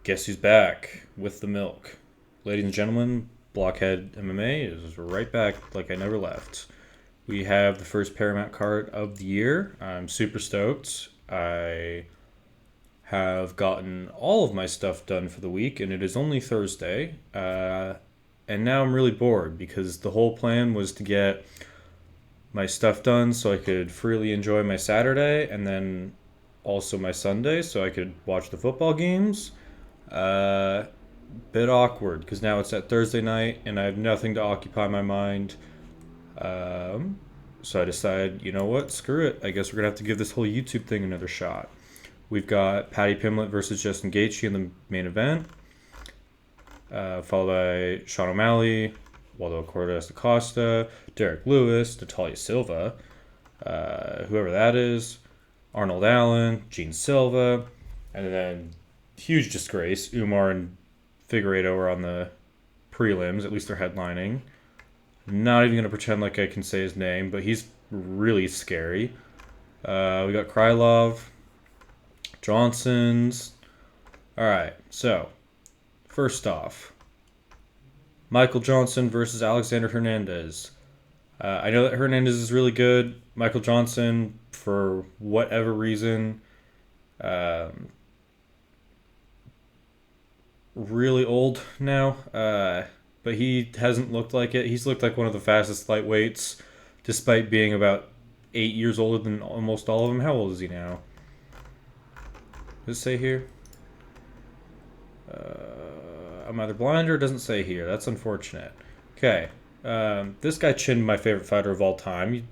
Guess who's back with the milk? Ladies and gentlemen, Blockhead MMA is right back like I never left. We have the first Paramount card of the year. I'm super stoked. I have gotten all of my stuff done for the week, and it is only Thursday. And now I'm really bored because the whole plan was to get my stuff done so I could freely enjoy my Saturday and then also my Sunday so I could watch the football games. Uh, Bit awkward because now it's at Thursday night and I have nothing to occupy my mind. Um, so I decided, you know what, screw it. I guess we're gonna have to give this whole YouTube thing another shot. We've got Paddy Pimblett versus Justin Gaethje in the main event, followed by Sean O'Malley, Waldo Cordes Acosta, Derek Lewis, Natalia Silva, whoever that is, Arnold Allen, Gene Silva, and then huge disgrace. Umar and Figueiredo are on the prelims. At least they're headlining. Not even going to pretend like I can say his name, but he's really scary. We got Krylov, Johnson's. All right, so first off, Michael Johnson versus Alexander Hernandez. I know that Hernandez is really good. Michael Johnson, for whatever reason, um, really old now, but he hasn't looked like it. He's looked like one of the fastest lightweights, despite being about 8 years older than almost all of them. How old is he now? Does it say here? I'm either blind or it doesn't say here. That's unfortunate. Okay. This guy chinned my favorite fighter of all time. He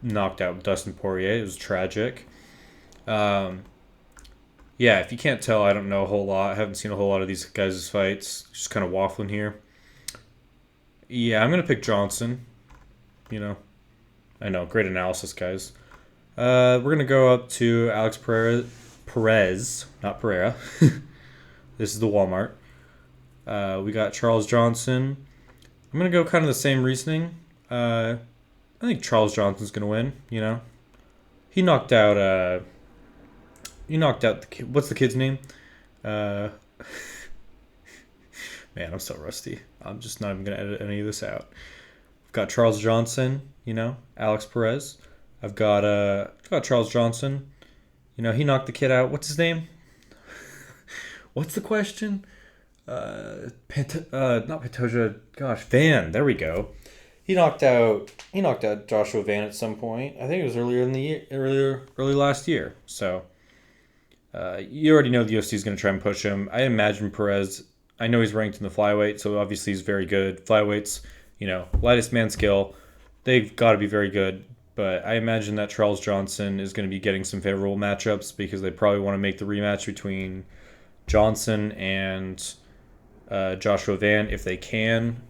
knocked out Dustin Poirier. It was tragic. Um, yeah, if you can't tell, I don't know a whole lot. I haven't seen a whole lot of these guys' fights. Just kind of waffling here. Yeah, I'm going to pick Johnson. You know, I know. Great analysis, guys. We're going to go up to Alex Perez, not Pereira. This is the Walmart. We got Charles Johnson. I'm going to go kind of the same reasoning. I think Charles Johnson's going to win, you know. He knocked out the kid. What's the kid's name? Uh, Man, I'm so rusty. I'm just not even gonna edit any of this out. I've got Charles Johnson, you know, Alex Perez. I've got Charles Johnson. You know, he knocked the kid out. What's his name? What's the question? Not Pantoja. Gosh, Van. There we go. He knocked out Joshua Van at some point. I think it was earlier in the year, early last year. So you already know the UFC is going to try and push him. I imagine Perez. I know he's ranked in the flyweight, so obviously he's very good. Flyweights, you know, lightest man skill. They've got to be very good. But I imagine that Charles Johnson is going to be getting some favorable matchups because they probably want to make the rematch between Johnson and Joshua Van if they can.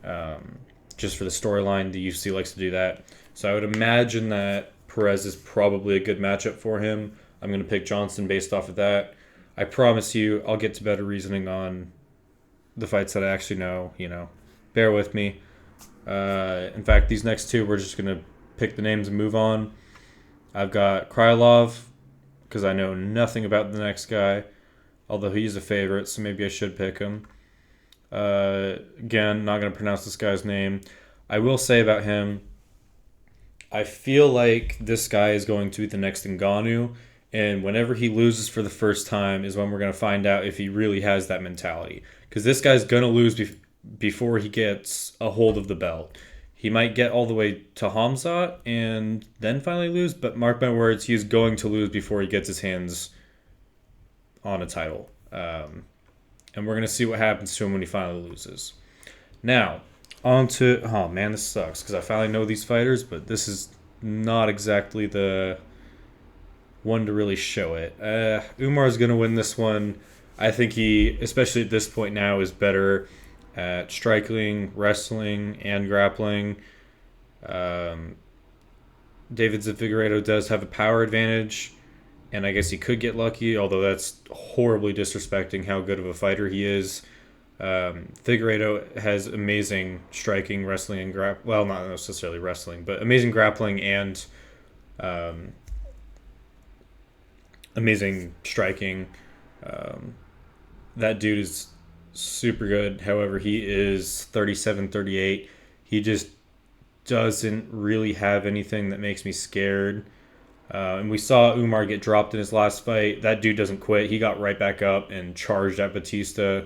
Just for the storyline, the UFC likes to do that. So I would imagine that Perez is probably a good matchup for him. I'm going to pick Johnson based off of that. I promise you, I'll get to better reasoning on the fights that I actually know. You know, bear with me. In fact, these next two, we're just going to pick the names and move on. I've got Krylov, because I know nothing about the next guy, although he's a favorite, so maybe I should pick him. Again, not going to pronounce this guy's name. I will say about him, I feel like this guy is going to be the next Ngannou, and whenever he loses for the first time is when we're going to find out if he really has that mentality. Because this guy's going to lose before he gets a hold of the belt. He might get all the way to Hamzat and then finally lose, but mark my words, he's going to lose before he gets his hands on a title. And we're going to see what happens to him when he finally loses. Now, on to... Oh, man, this sucks because I finally know these fighters, but this is not exactly the one to really show it. Umar's going to win this one. I think he, especially at this point now, is better at striking, wrestling, and grappling. David Figueiredo does have a power advantage, and I guess he could get lucky, although that's horribly disrespecting how good of a fighter he is. Figueiredo has amazing striking, wrestling, and well, not necessarily wrestling, but amazing grappling and amazing striking. that dude is super good. However, he is 37, 38. He just doesn't really have anything that makes me scared. And we saw Umar get dropped in his last fight. That dude doesn't quit. He got right back up and charged at Batista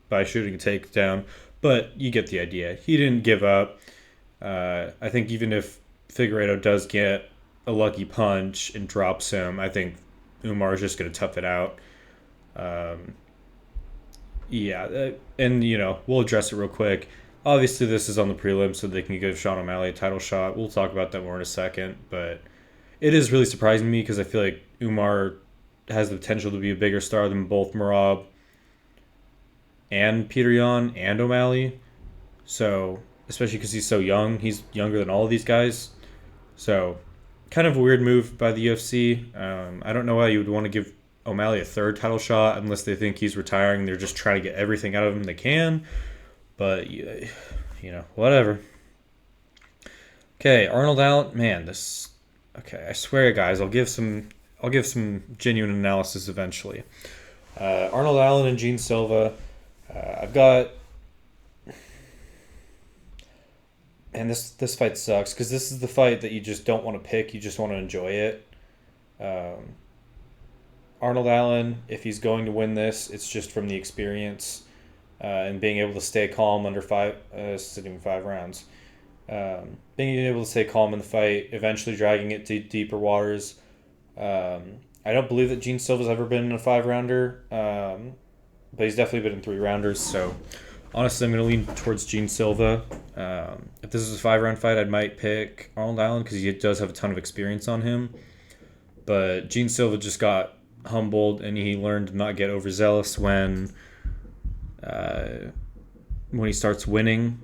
by shooting a takedown. But you get the idea. He didn't give up. I think even if Figueiredo does get a lucky punch and drops him, I think Umar is just going to tough it out. Um, and we'll address it real quick. Obviously, this is on the prelim, so they can give Sean O'Malley a title shot. We'll talk about that more in a second, but it is really surprising me because I feel like Umar has the potential to be a bigger star than both Merab and Peter Yan and O'Malley. So, especially because he's so young. He's younger than all of these guys. So, kind of a weird move by the UFC. I don't know why you would want to give O'Malley a third title shot unless they think he's retiring. They're just trying to get everything out of him they can. But, whatever. Okay, Arnold Allen. Man, this... Okay, I swear, guys, I'll give some genuine analysis eventually. Arnold Allen and Gene Silva. I've got... And this fight sucks because this is the fight that you just don't want to pick. You just want to enjoy it. Arnold Allen, if he's going to win this, it's just from the experience and being able to stay calm under it's not even 5 rounds. Being able to stay calm in the fight, eventually dragging it to deeper waters. I don't believe that Gene Silva's ever been in a 5-rounder, but he's definitely been in 3-rounders. So honestly, I'm going to lean towards Gene Silva. If this is a 5-round fight, I might pick Arnold Allen because he does have a ton of experience on him. But Gene Silva just got humbled, and he learned to not get overzealous when he starts winning.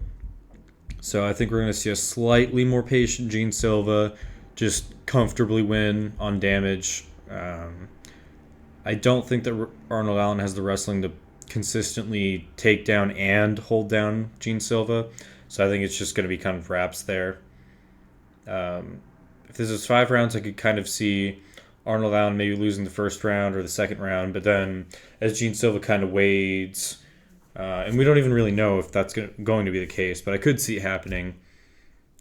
So I think we're going to see a slightly more patient Gene Silva just comfortably win on damage. I don't think that Arnold Allen has the wrestling to consistently take down and hold down Gene Silva. So I think it's just going to be kind of wraps there. If this is 5 rounds, I could kind of see Arnold Allen maybe losing the first round or the second round. But then as Gene Silva kind of wades... and we don't even really know if that's going to be the case, but I could see it happening.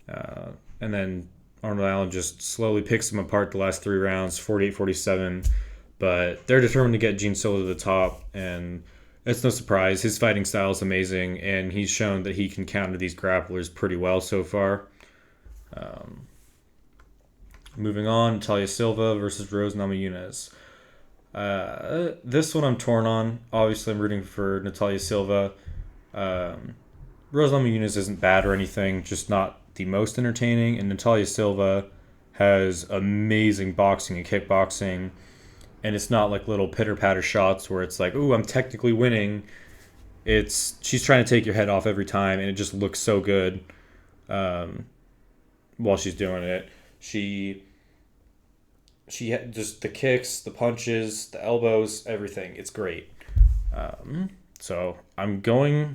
And then Arnold Allen just slowly picks him apart the last 3 rounds, 48-47. But they're determined to get Gene Silva to the top, and it's no surprise. His fighting style is amazing, and he's shown that he can counter these grapplers pretty well so far. Moving on, Natalia Silva versus Rose Namajunas. This one I'm torn on. Obviously, I'm rooting for Natalia Silva. Rose Namajunas isn't bad or anything, just not the most entertaining. And Natalia Silva has amazing boxing and kickboxing. And it's not like little pitter-patter shots where it's like, ooh, I'm technically winning. She's trying to take your head off every time, and it just looks so good while she's doing it. She just the kicks, the punches, the elbows, everything. It's great. So I'm going.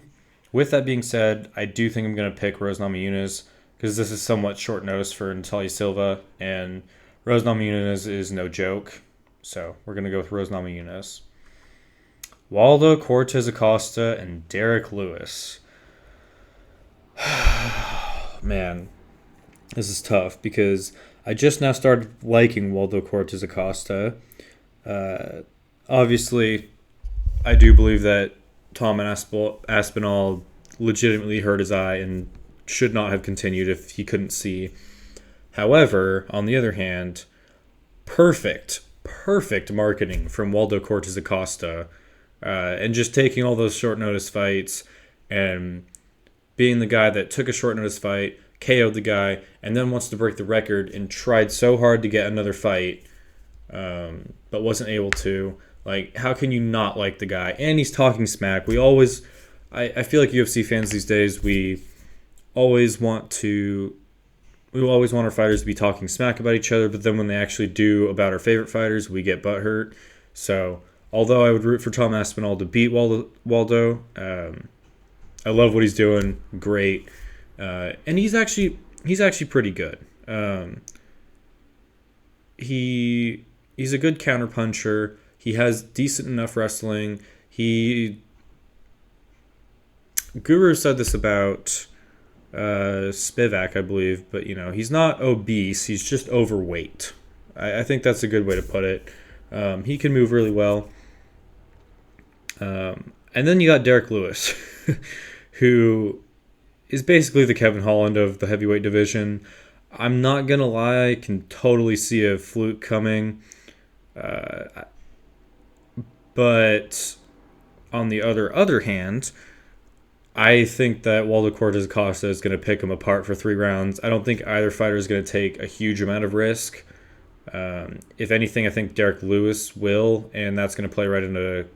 With that being said, I do think I'm going to pick Rose Namajunas because this is somewhat short notice for Natalia Silva, and Rose Namajunas is no joke. So we're going to go with Rose Namajunas. Waldo Cortez Acosta and Derek Lewis. Man, this is tough because I just now started liking Waldo Cortez Acosta. Obviously, I do believe that Tom Aspinall legitimately hurt his eye and should not have continued if he couldn't see. However, on the other hand, perfect marketing from Waldo Cortez Acosta, and just taking all those short notice fights and being the guy that took a short notice fight, KO'd the guy, and then wants to break the record and tried so hard to get another fight, but wasn't able to. Like, how can you not like the guy? And he's talking smack. I feel like UFC fans these days, we always want our fighters to be talking smack about each other, but then when they actually do about our favorite fighters, we get butthurt. So, although I would root for Tom Aspinall to beat Waldo, I love what he's doing. Great. And he's actually pretty good. He's a good counterpuncher. He has decent enough wrestling. He Guru said this about Spivak, I believe, but he's not obese. He's just overweight. I think that's a good way to put it. He can move really well. And then you got Derek Lewis, who is basically the Kevin Holland of the heavyweight division. I'm not gonna lie, I can totally see a fluke coming. But on the other hand, I think that Waldo Cortez Acosta is going to pick him apart for 3 rounds. I don't think either fighter is going to take a huge amount of risk. If anything, I think Derek Lewis will, and that's going to play right into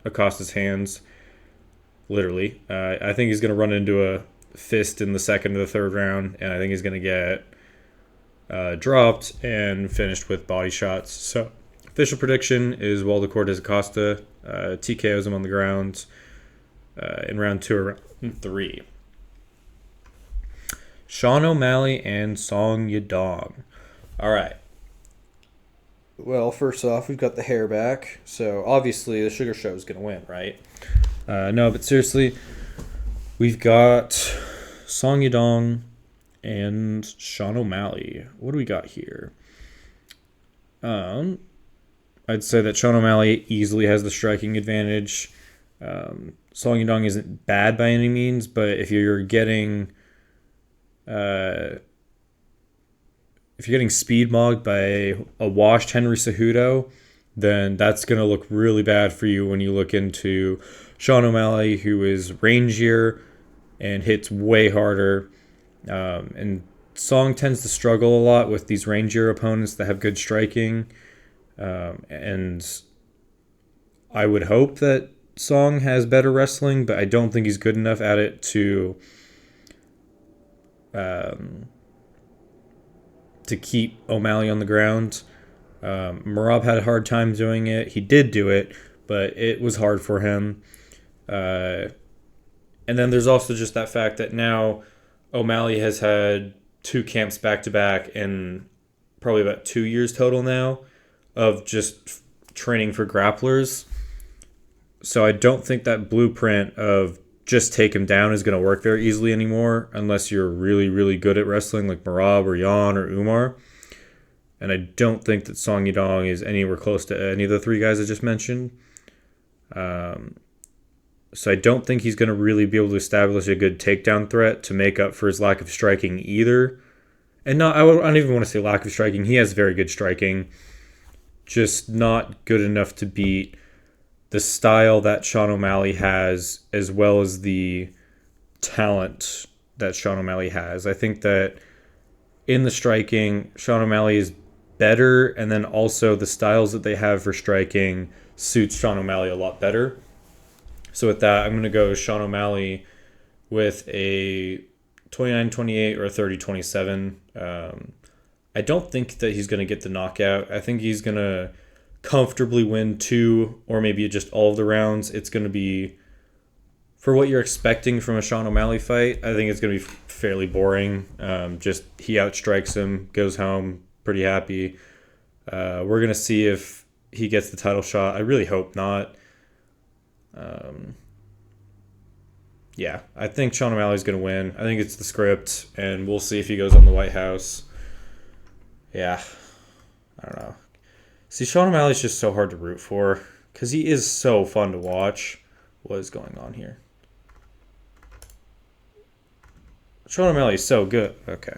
Acosta's hands, literally. I think he's going to run into a fist in the second or the third round, and I think he's going to get dropped and finished with body shots. So, official prediction is Waldo Cortez Acosta TKOs him on the ground in round 2 or round 3. Sean O'Malley and Song Yadong. All right. Well, first off, we've got the hair back, so obviously the Sugar Show is going to win, right? No, but seriously, we've got Song Yadong and Sean O'Malley. What do we got here? I'd say that Sean O'Malley easily has the striking advantage. Song Yadong isn't bad by any means, but if you're getting speed mogged by a washed Henry Cejudo, then that's going to look really bad for you when you look into Sean O'Malley, who is rangier and hits way harder. And Song tends to struggle a lot with these rangier opponents that have good striking. And I would hope that Song has better wrestling, but I don't think he's good enough at it to keep O'Malley on the ground. Merab had a hard time doing it. He did do it, but it was hard for him. And then there's also just that fact that now O'Malley has had 2 camps back-to-back in probably about 2 years total now of just training for grapplers. So I don't think that blueprint of just take him down is going to work very easily anymore unless you're really, really good at wrestling like Merab or Jan or Umar. And I don't think that Song Yadong is anywhere close to any of the 3 guys I just mentioned. So I don't think he's going to really be able to establish a good takedown threat to make up for his lack of striking either. And I don't even want to say lack of striking. He has very good striking. Just not good enough to beat the style that Sean O'Malley has, as well as the talent that Sean O'Malley has. I think that in the striking, Sean O'Malley is better, and then also the styles that they have for striking suits Sean O'Malley a lot better. So with that, I'm going to go Sean O'Malley with a 29-28 or a 30-27. I don't think that he's going to get the knockout. I think he's going to comfortably win 2 or maybe just all of the rounds. It's going to be, for what you're expecting from a Sean O'Malley fight, I think it's going to be fairly boring. Just he outstrikes him, goes home pretty happy. We're going to see if he gets the title shot. I really hope not. Yeah, I think Sean O'Malley's going to win. I think it's the script, and we'll see if he goes on the White House. Yeah, I don't know. See, Sean O'Malley's just so hard to root for because he is so fun to watch. What is going on here? Sean O'Malley is so good. Okay.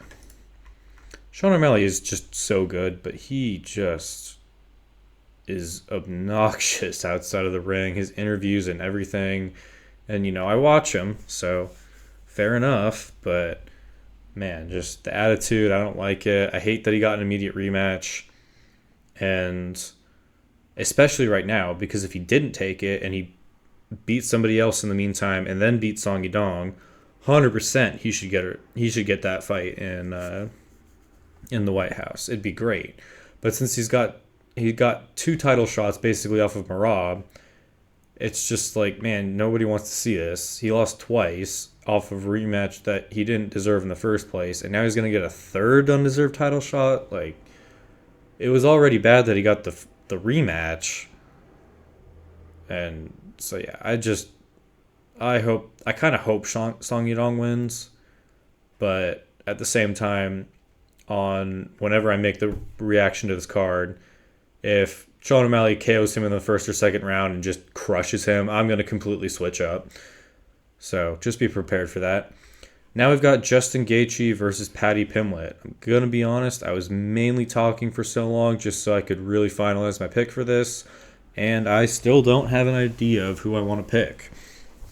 Sean O'Malley is just so good, but he just is obnoxious outside of the ring. His interviews and everything. And, I watch him, so fair enough. But, man, just the attitude, I don't like it. I hate that he got an immediate rematch. And especially right now, because if he didn't take it and he beat somebody else in the meantime and then beat Song Yadong, 100% he should get that fight in the White House. It'd be great. But since he got 2 title shots basically off of Merab, it's just like, man, nobody wants to see this. He lost twice off of a rematch that he didn't deserve in the first place, and now he's going to get a 3rd undeserved title shot. Like, it was already bad that he got the rematch. And so yeah, I kind of hope Song Yudong wins, but at the same time, on whenever I make the reaction to this card, if Sean O'Malley KOs him in the first or second round and just crushes him, I'm going to completely switch up. So just be prepared for that. Now we've got Justin Gaethje versus Paddy Pimblett. I'm going to be honest, I was mainly talking for so long just so I could really finalize my pick for this, and I still don't have an idea of who I want to pick.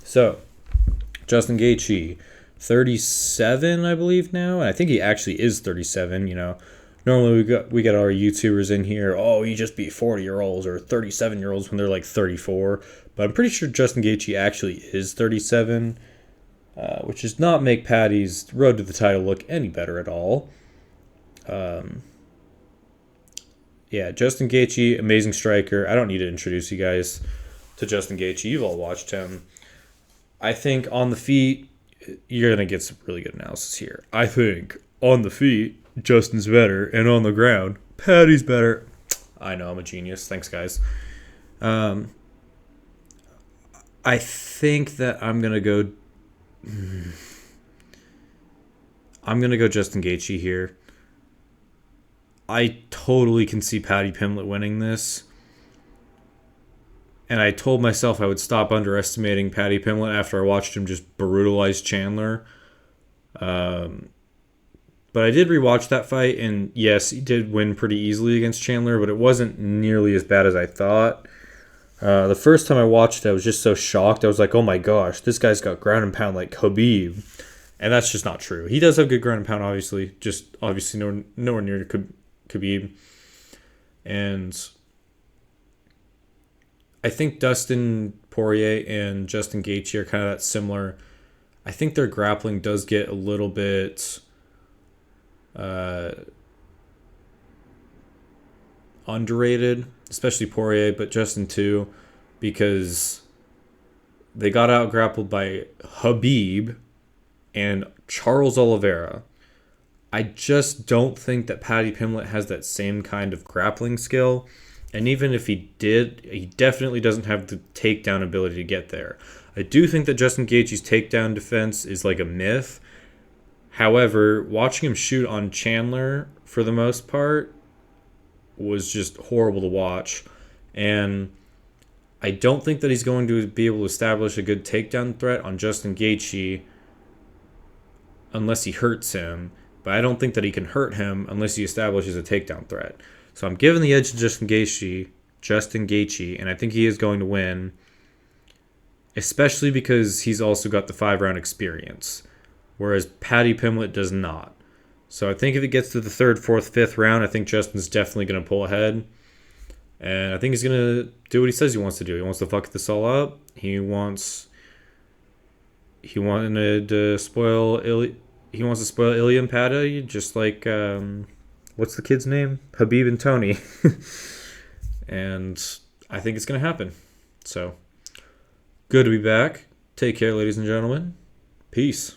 So, Justin Gaethje, 37, I believe now, and I think he actually is 37. Normally we get our YouTubers in here. Oh, he just beat 40-year-olds or 37-year-olds when they're like 34. But I'm pretty sure Justin Gaethje actually is 37, which does not make Paddy's road to the title look any better at all. Yeah, Justin Gaethje, amazing striker. I don't need to introduce you guys to Justin Gaethje. You've all watched him. I think on the feet, you're going to get some really good analysis here. I think on the feet, Justin's better, and on the ground, Paddy's better. I know, I'm a genius. Thanks, guys. I think that I'm going to go Justin Gaethje here. I totally can see Paddy Pimblett winning this. And I told myself I would stop underestimating Paddy Pimblett after I watched him just brutalize Chandler. But I did rewatch that fight, and yes, he did win pretty easily against Chandler, but it wasn't nearly as bad as I thought. The first time I watched it, I was just so shocked. I was like, oh my gosh, this guy's got ground and pound like Khabib. And that's just not true. He does have good ground and pound, obviously. Just obviously nowhere near Khabib. And I think Dustin Poirier and Justin Gaethje are kind of that similar. I think their grappling does get a little bit underrated, especially Poirier, but Justin too, because they got out grappled by Khabib and Charles Oliveira. I just don't think that Paddy Pimblett has that same kind of grappling skill. And even if he did, he definitely doesn't have the takedown ability to get there. I do think that Justin Gaethje's takedown defense is like a myth. However, watching him shoot on Chandler for the most part was just horrible to watch. And I don't think that he's going to be able to establish a good takedown threat on Justin Gaethje unless he hurts him. But I don't think that he can hurt him unless he establishes a takedown threat. So I'm giving the edge to Justin Gaethje, and I think he is going to win, especially because he's also got the 5-round experience, whereas Paddy Pimblett does not. So I think if it gets to the 3rd, 4th, 5th round, I think Justin's definitely going to pull ahead. And I think he's going to do what he says he wants to do. He wants to fuck this all up. He wanted to spoil Ilya and Paddy, just like what's the kid's name? Habib and Tony. And I think it's going to happen. So, good to be back. Take care, ladies and gentlemen. Peace.